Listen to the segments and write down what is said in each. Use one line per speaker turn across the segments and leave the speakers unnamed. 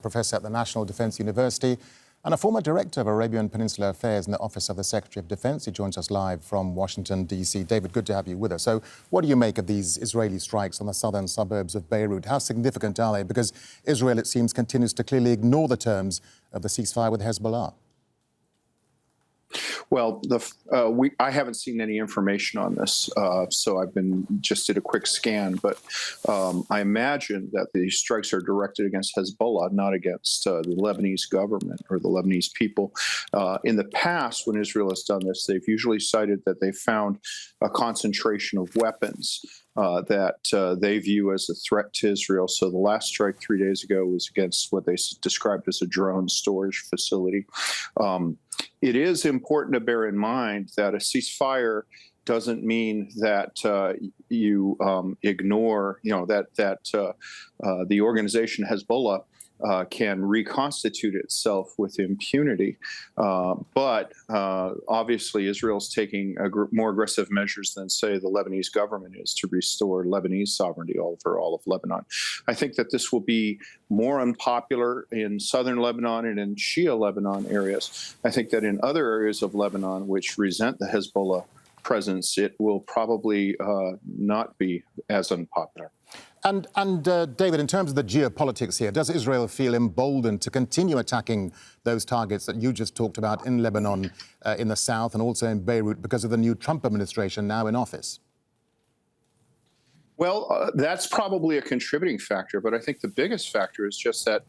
Professor at the National Defence University and a former director of Arabian Peninsula Affairs in the Office of the Secretary of Defence. He joins us live from Washington, D.C. David, good to have you with us. So what do you make of these Israeli strikes on the southern suburbs of Beirut? How significant are they? Because Israel, it seems, continues to clearly ignore the terms of the ceasefire with Hezbollah.
Well, I haven't seen any information on this, so I've just did a quick scan. But I imagine that the strikes are directed against Hezbollah, not against the Lebanese government or the Lebanese people. In the past, when Israel has done this, they've usually cited that they found a concentration of weapons that they view as a threat to Israel. So the last strike 3 days ago was against what they described as a drone storage facility. It is important to bear in mind that a ceasefire doesn't mean that you ignore, that the organization Hezbollah can reconstitute itself with impunity. But obviously, Israel's taking more aggressive measures than, say, the Lebanese government is to restore Lebanese sovereignty over all of Lebanon. I think that this will be more unpopular in southern Lebanon and in Shia Lebanon areas. I think that in other areas of Lebanon which resent the Hezbollah presence, it will probably not be as unpopular.
And David, in terms of the geopolitics here, does Israel feel emboldened to continue attacking those targets that you just talked about in Lebanon, in the south, and also in Beirut because of the new Trump administration now in office?
Well, that's probably a contributing factor, but I think the biggest factor is just that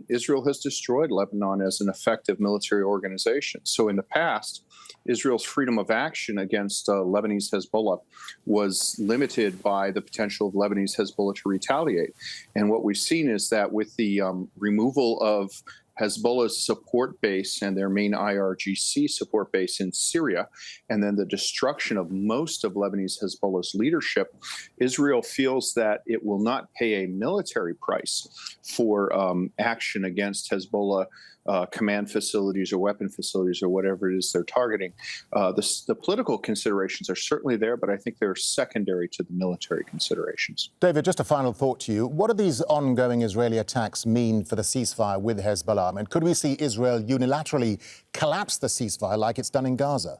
Israel has destroyed Lebanon as an effective military organization. So in the past, Israel's freedom of action against Lebanese Hezbollah was limited by the potential of Lebanese Hezbollah to retaliate. And what we've seen is that with the removal of Hezbollah's support base and their main IRGC support base in Syria, and then the destruction of most of Lebanese Hezbollah's leadership, Israel feels that it will not pay a military price for action against Hezbollah command facilities or weapon facilities or whatever it is they're targeting. The political considerations are certainly there, but I think they're secondary to the military considerations.
David, just a final thought to you. What do these ongoing Israeli attacks mean for the ceasefire with Hezbollah? I mean, could we see Israel unilaterally collapse the ceasefire like it's done in Gaza?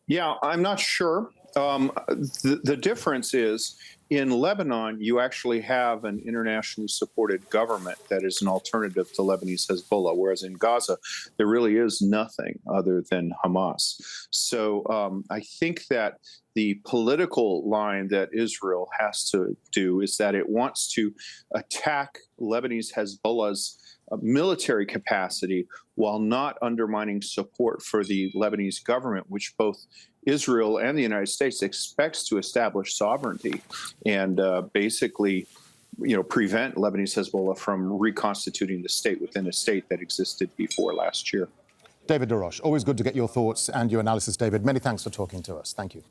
Yeah, I'm not sure. The difference is in Lebanon, you actually have an internationally supported government that is an alternative to Lebanese Hezbollah, whereas in Gaza, there really is nothing other than Hamas. So I think that the political line that Israel has to do is that it wants to attack Lebanese Hezbollah's military capacity while not undermining support for the Lebanese government, which both Israel and the United States expects to establish sovereignty and basically, prevent Lebanese Hezbollah from reconstituting the state within a state that existed before last year.
David Darosh, always good to get your thoughts and your analysis, David. Many thanks for talking to us. Thank you.